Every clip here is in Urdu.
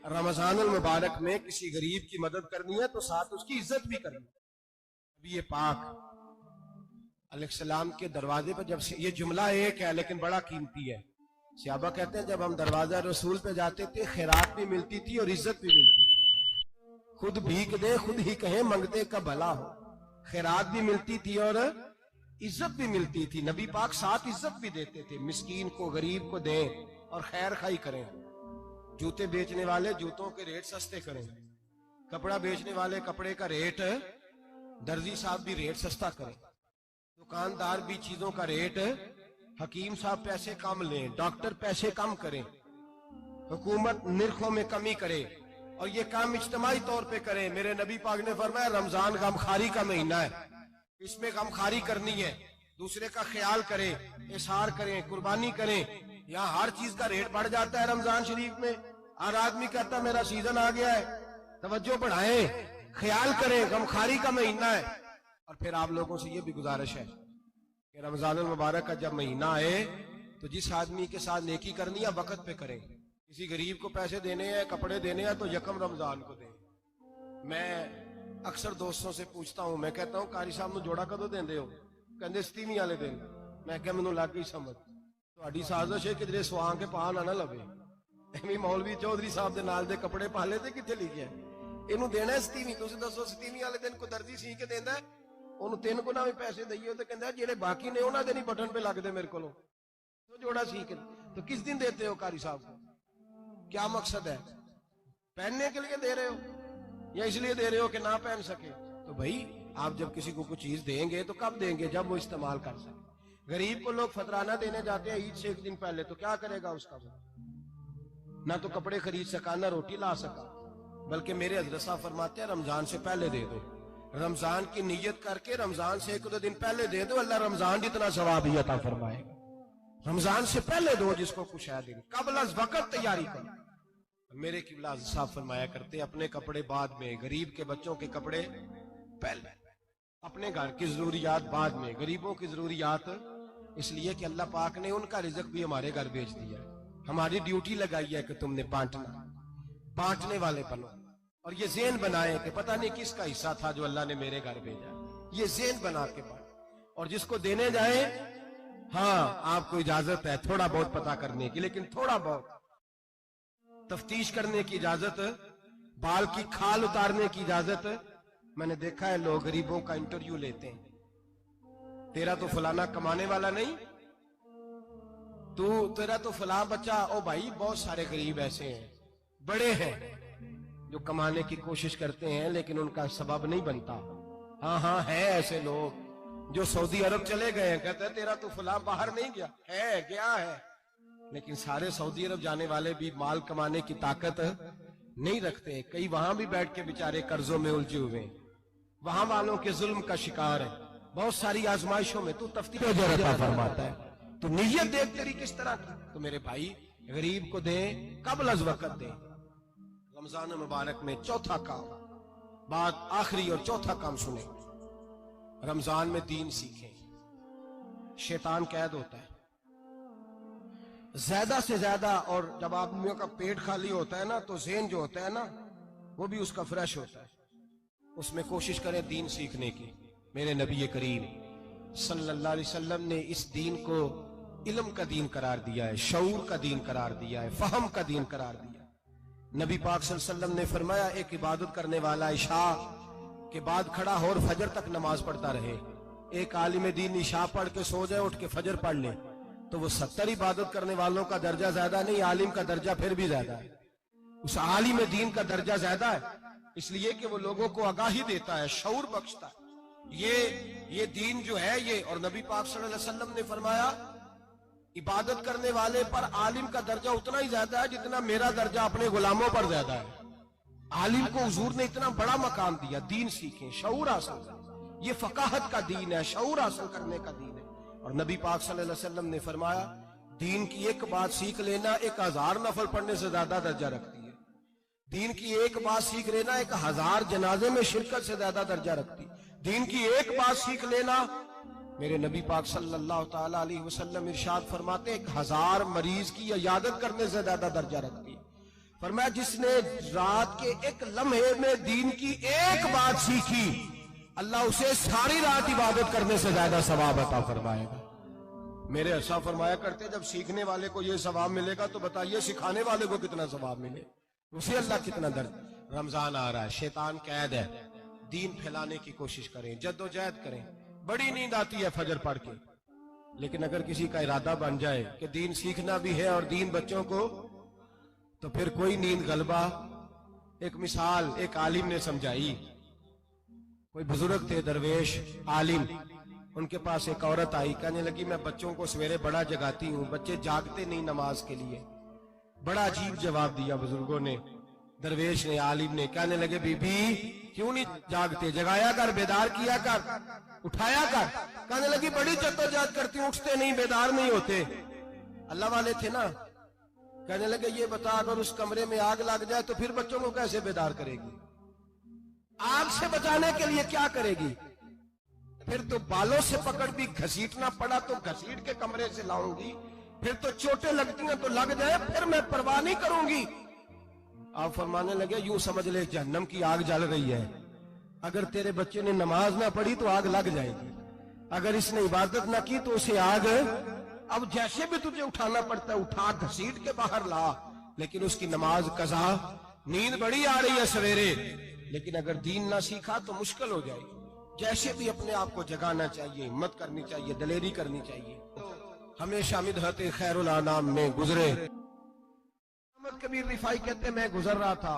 رمضان المبارک میں کسی غریب کی مدد کرنی ہے تو ساتھ اس کی عزت بھی کرنی ہے۔ نبی پاک علیہ السلام کے دروازے پر جب یہ جملہ ایک ہے لیکن بڑا قیمتی ہے، صحابہ کہتے ہیں جب ہم دروازہ رسول پہ جاتے تھے خیرات بھی ملتی تھی اور عزت بھی ملتی تھی۔ خود بھیک دے خود ہی کہیں منگتے کا بھلا ہو، خیرات بھی ملتی تھی اور عزت بھی ملتی تھی۔ نبی پاک ساتھ عزت بھی دیتے تھے، مسکین کو غریب کو دیں اور خیر خائی کریں۔ جوتے بیچنے والے جوتوں کے ریٹ سستے کریں، کپڑا بیچنے والے کپڑے کا ریٹ، درزی صاحب بھی ریٹ سستا کریں، دکاندار بھی چیزوں کا ریٹ، حکیم صاحب پیسے کم لیں، ڈاکٹر پیسے کم کریں، حکومت نرخوں میں کمی کرے، اور یہ کام اجتماعی طور پہ کریں۔ میرے نبی پاک نے فرمایا رمضان غمخواری کا مہینہ ہے، اس میں غمخواری کرنی ہے، دوسرے کا خیال کریں، اظہار کریں، قربانی کریں۔ یہاں ہر چیز کا ریٹ بڑھ جاتا ہے رمضان شریف میں، ہر آدمی کہتا ہے میرا سیزن آ گیا ہے، توجہ بڑھائیں، خیال کریں، غمخواری کا مہینہ ہے۔ اور پھر آپ لوگوں سے یہ بھی گزارش ہے کہ رمضان المبارک کا جب مہینہ آئے تو جس آدمی کے ساتھ نیکی کرنی ہے وقت پہ کریں۔ کسی غریب کو پیسے دینے ہیں، کپڑے دینے ہیں تو یکم رمضان کو دیں۔ میں اکثر دوستوں سے پوچھتا ہوں، میں کہتا ہوں قاری صاحب نو جوڑا کدو دیندے ہو؟ کہندے 27ویں والے دن۔ میں کہا مینوں لگ گئی سمجھ، تہاڈی سازش ہے کدھرے سواں کے پا نہ لوے، ایویں مولوی چودھری صاحب دے نال دے کپڑے پا لے تے کتھے لکھیا ہے اینوں دینا ہے 27ویں۔ تسی دسو 27ویں والے دن کو درزی سی کے دیندا ہے، اونوں 3 گنا بھی پیسے دئیے تے کہندا ہے جڑے باقی نے انہاں دے نہیں بٹن پہ لگ دے میرے کولوں، تو جوڑا سی کے تو کس دن دیتے ہو قاری صاحب کو؟ کیا مقصد ہے؟ پہننے کے لیے دے رہے ہو یا اس لیے دے رہے ہو کہ نہ پہن سکے؟ تو بھائی آپ جب کسی کو کچھ چیز دیں گے تو کب دیں گے؟ جب وہ استعمال کر سکے۔ غریب کو لوگ فطرانہ دینے جاتے ہیں عید سے ایک دن پہلے، تو کیا کرے گا اس کا؟ نہ تو کپڑے خرید سکا نہ روٹی لا سکا، بلکہ میرے حضرت صاحب فرماتے ہیں رمضان سے پہلے دے دو، رمضان کی نیت کر کے رمضان سے 1-2 دن پہلے دے دو، اللہ رمضان جتنا ثواب ہی عطا فرمائے گا۔ رمضان سے پہلے دو جس کو کچھ ہے دن، قبل از وقت تیاری کرو۔ میرے قبلہ حضرت صاحب فرمایا کرتے اپنے کپڑے بعد میں، غریب کے بچوں کے کپڑے پہلے، اپنے گھر کی ضروریات بعد میں، غریبوں کی ضروریات اس لیے کہ اللہ پاک نے ان کا رزق بھی ہمارے گھر بھیج دیا ہے، ہماری ڈیوٹی لگائی ہے کہ تم نے بانٹنا، بانٹنے والے بنو۔ اور یہ ذہن بنائے کہ پتہ نہیں کس کا حصہ تھا جو اللہ نے میرے گھر بھیجا، یہ ذہن بنا کے بانٹے۔ اور جس کو دینے جائیں، ہاں آپ کو اجازت ہے تھوڑا بہت پتہ کرنے کی، لیکن تھوڑا بہت تفتیش کرنے کی اجازت، بال کی کھال اتارنے کی اجازت۔ میں نے دیکھا ہے لوگ غریبوں کا انٹرویو لیتے ہیں، تیرا تو فلانا کمانے والا نہیں، تیرا تو فلاں بچہ، او بھائی بہت سارے غریب ایسے ہیں، بڑے ہیں جو کمانے کی کوشش کرتے ہیں لیکن ان کا سبب نہیں بنتا۔ ہاں ہے ایسے لوگ جو سعودی عرب چلے گئے ہیں، کہتے ہیں تیرا تو فلاں باہر نہیں گیا، گیا ہے، لیکن سارے سعودی عرب جانے والے بھی مال کمانے کی طاقت نہیں رکھتے، کئی وہاں بھی بیٹھ کے بیچارے قرضوں میں الجھے ہوئے ہیں، وہاں والوں کے ظلم کا شکار ہے، بہت ساری آزمائشوں میں تو تفتیش عطا فرماتا ہے۔ تو نیت دیکھ تیری کس طرح کی، تو میرے بھائی غریب کو دیں، قبل از وقت دیں۔ رمضان مبارک میں چوتھا کام، بات آخری اور چوتھا کام سنیں، رمضان میں دین سیکھیں۔ شیطان قید ہوتا ہے زیادہ سے زیادہ، اور جب آدمیوں کا پیٹ خالی ہوتا ہے نا تو ذہن جو ہوتا ہے نا وہ بھی اس کا فریش ہوتا ہے، اس میں کوشش کریں دین سیکھنے کی۔ میرے نبی کریم صلی اللہ علیہ وسلم نے اس دین کو علم کا دین قرار دیا ہے، شعور کا دین قرار دیا ہے، فہم کا دین قرار دیا ہے۔ نبی پاک صلی اللہ علیہ وسلم نے فرمایا ایک عبادت کرنے والا عشاء کے بعد کھڑا ہو اور فجر تک نماز پڑھتا رہے، ایک عالم دین عشاء پڑھ کے سو جائے اٹھ کے فجر پڑھ لے تو وہ 70 عبادت کرنے والوں کا درجہ زیادہ نہیں، عالم کا درجہ پھر بھی زیادہ ہے، اس عالم دین کا درجہ زیادہ ہے، اس لیے کہ وہ لوگوں کو آگاہی دیتا ہے، شعور بخشتا ہے۔ یہ دین جو ہے یہ، اور نبی پاک صلی اللہ علیہ وسلم نے فرمایا عبادت کرنے والے پر عالم کا درجہ اتنا ہی زیادہ ہے جتنا میرا درجہ اپنے غلاموں پر زیادہ ہے۔ عالم کو حضور نے اتنا بڑا مقام دیا، دین سیکھیں، شعور حاصل کریں، یہ فقاہت کا دین ہے، شعور حاصل کرنے کا دین ہے۔ اور نبی پاک صلی اللہ علیہ وسلم نے فرمایا دین کی ایک بات سیکھ لینا 1000 نفل پڑھنے سے زیادہ درجہ رکھتی ہے، دین کی ایک بات سیکھ لینا 1000 جنازے میں شرکت سے زیادہ درجہ رکھتی ہے، دین کی ایک بات سیکھ لینا، میرے نبی پاک صلی اللہ تعالی علیہ وسلم ارشاد فرماتے 1000 مریض کی عیادت کرنے سے زیادہ درجہ رکھتی ہے۔ فرمایا جس نے رات کے ایک لمحے میں دین کی ایک بات سیکھی اللہ اسے ساری رات عبادت کرنے سے زیادہ ثواب عطا فرمائے گا۔ میرے اسا فرمایا کرتے جب سیکھنے والے کو یہ ثواب ملے گا تو بتائیے سکھانے والے کو کتنا ثواب ملے، اسے اللہ کتنا درد۔ رمضان آ رہا ہے، شیطان قید ہے، دین پھیلانے کی کوشش کریں، جد و جہد کریں۔ بڑی نیند آتی ہے فجر پڑھ کے، لیکن اگر کسی کا ارادہ بن جائے کہ دین سیکھنا بھی ہے اور دین بچوں کو، تو پھر کوئی نیند غلبہ۔ ایک مثال ایک عالم نے سمجھائی، کوئی بزرگ تھے درویش عالم، ان کے پاس ایک عورت آئی، کہنے لگی میں بچوں کو سویرے بڑا جگاتی ہوں، بچے جاگتے نہیں نماز کے لیے۔ بڑا عجیب جواب دیا بزرگوں نے، درویش نے، عالم نے، کہنے لگے بی بی کیوں نہیں جاگتے، جگایا کر، بیدار کیا کر، اٹھایا کر۔ کہنے لگی بڑی جدوجہد کرتی ہوں، اٹھتے نہیں، بیدار نہیں ہوتے۔ اللہ والے تھے نا۔ کہنے لگے یہ بتا اگر اس کمرے میں آگ لگ جائے تو پھر بچوں کو کیسے بیدار کرے گی؟ آگ سے بچانے کے لیے کیا کرے گی؟ پھر تو بالوں سے پکڑ بھی گھسیٹنا پڑا تو گھسیٹ کے کمرے سے لاؤں گی، پھر تو چوٹیں لگتی ہیں تو لگ جائے، پھر میں پرواہ نہیں کروں گی۔ آپ فرمانے لگے یوں سمجھ لے جہنم کی آگ جل رہی ہے، اگر تیرے بچے نے نماز نہ پڑھی تو آگ لگ جائے گی، اگر اس نے عبادت نہ کی تو اسے آگ، اب جیسے بھی تجھے اٹھانا پڑتا ہے اٹھا گھسیٹ کے باہر لا، لیکن اس کی نماز قضا۔ نیند بڑی آ رہی ہے سویرے، لیکن اگر دین نہ سیکھا تو مشکل ہو جائے گی۔ جیسے بھی اپنے آپ کو جگانا چاہیے، ہمت کرنی چاہیے، دلیری کرنی چاہیے۔ ہمیشہ مدحت خیر الانام میں گزرے۔ احمد کبیر رفاعی کہتے میں گزر رہا تھا،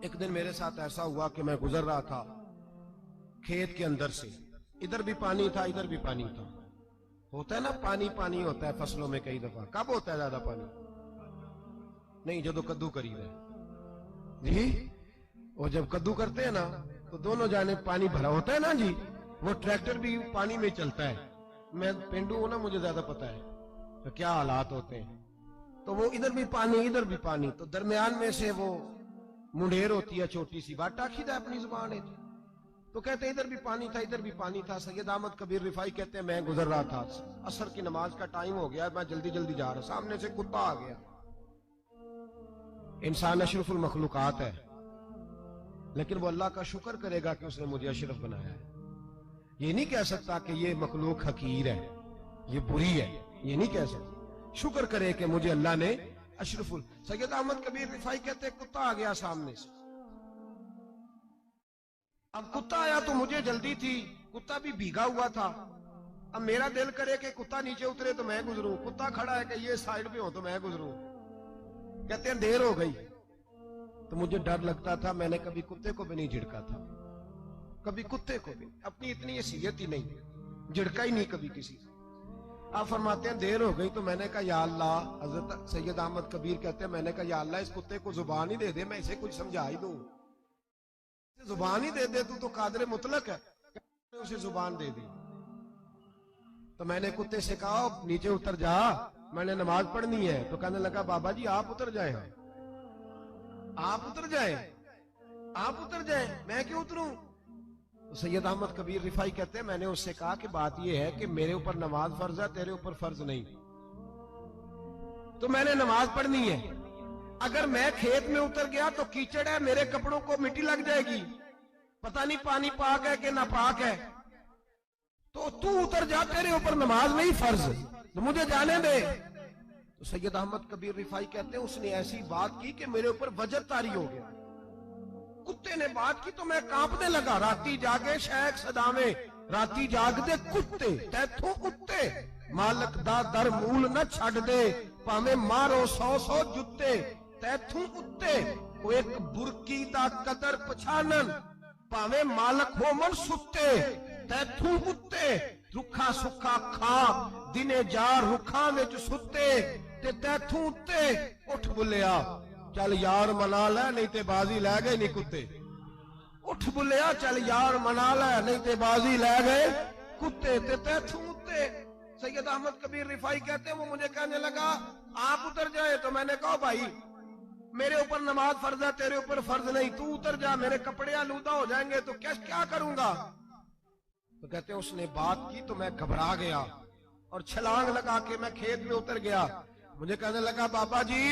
ایک دن میرے ساتھ ایسا ہوا کہ میں گزر رہا تھا کھیت کے اندر سے، ادھر بھی پانی تھا ادھر بھی پانی تھا۔ ہوتا ہے نا پانی پانی ہوتا ہے فصلوں میں کئی دفعہ، کب ہوتا ہے زیادہ پانی؟ نہیں جدو کدو قریب ہے جی، وہ جب کدو کرتے ہیں نا تو دونوں جانب پانی بھرا ہوتا ہے نا جی، وہ ٹریکٹر بھی پانی میں چلتا ہے۔ میں پینڈو ہوں نا، مجھے زیادہ پتا ہے تو کیا حالات ہوتے ہیں۔ تو وہ ادھر بھی پانی ادھر بھی پانی، تو درمیان میں سے وہ منڈیر ہوتی ہے چھوٹی سی، باٹا کھیدا اپنی زبان ہے، تو کہتے ہیں ادھر بھی پانی تھا ادھر بھی پانی تھا۔ سید احمد کبیر رفاعی کہتے ہیں میں گزر رہا تھا، عصر کی نماز کا ٹائم ہو گیا، میں جلدی جلدی جا رہا، سامنے سے کتا آ گیا۔ انسان اشرف المخلوقات ہے، لیکن وہ اللہ کا شکر کرے گا کہ اس نے مجھے اشرف بنایا ہے۔ یہ نہیں کہہ سکتا کہ یہ مخلوق حقیر ہے، یہ بری ہے، یہ نہیں کہہ سکتا۔ شکر کرے کہ مجھے اللہ نے اشرف سید احمد کبیر رفاعی کہتے ہیں کتا آ گیا سامنے سے۔ اب کتا آیا تو مجھے جلدی تھی، کتا بھی بھیگا ہوا تھا، اب میرا دل کرے کہ کتا نیچے اترے تو میں گزروں، کتا کھڑا ہے کہ یہ سائیڈ پہ ہو تو میں گزروں۔ کہتے ہیں دیر ہو گئی تو مجھے ڈر لگتا تھا، میں نے کبھی کتے کو بھی نہیں جھڑکا تھا، کبھی کتے کو بھی، اپنی اتنی حیثیت ہی نہیں، جھڑکا ہی نہیں کبھی کسی سے۔ آپ فرماتے ہیں دیر ہو گئی تو میں نے کہا یا اللہ، حضرت سید احمد کبیر کہتے ہیں میں نے کہا یا اللہ اس کتے کو زبان ہی دے دے، میں اسے کچھ سمجھا ہی دوں، زبان ہی دے دے، تو قادر مطلق ہے، اسے زبان دے دی۔ تو میں نے کتے سے کہا نیچے اتر جا، میں نے نماز پڑھنی ہے۔ تو کہنے لگا بابا جی آپ اتر جائیں، آپ اتر جائیں، آپ اتر جائیں، میں کیوں اتروں؟ تو سید احمد کبیر رفاعی کہتے ہیں میں نے اس سے کہا کہ بات یہ ہے کہ میرے اوپر نماز فرض ہے، تیرے اوپر فرض نہیں، تو میں نے نماز پڑھنی ہے، اگر میں کھیت میں اتر گیا تو کیچڑ ہے، میرے کپڑوں کو مٹی لگ جائے گی، پتہ نہیں پانی پاک ہے کہ ناپاک ہے، تو اتر جا، تیرے اوپر نماز نہیں فرض، تو مجھے جانے دے۔ تو سید احمد کبیر رفاعی کہتے ہیں اس نے ایسی بات کی کہ میرے اوپر وجد طاری ہو گیا، کتے نے بات کی تو میں کانپنے لگا۔ راتی جاگے شیخ صدامے، راتی جاگ دے کتے، تیتھوں کتے، مالک دا در مول نہ چھڑ دے، پامے مارو 100 جتے، تیتھوں کتے، وہ ایک برکی دا قدر پچھانن، پامے مالک ہو من ستے، تیتھوں کتے، رکھا سکھا کھا، دنے جار رکھاں وچ ستے، تے تیتھوں تے، اٹھ بلیا چل یار منا لے نہیں تے بازی لے گئے نہیں کتے، اٹھ بلیا چل یار منا لے نہیں تے بازی لے گئے کتے، تے تیتھوں تے۔ سید احمد کبیر رفاعی کہتے ہیں وہ مجھے کہنے لگا آپ اتر جائے، تو میں نے کہا بھائی میرے اوپر نماز فرض ہے تیرے اوپر فرض نہیں، تو اتر جا، میرے کپڑے آلودہ ہو جائیں گے تو کیا کروں گا؟ تو کہتے ہیں اس نے بات کی تو میں گھبرا گیا اور چھلانگ لگا کے میں کھیت میں اتر گیا۔ مجھے کہنے لگا بابا جی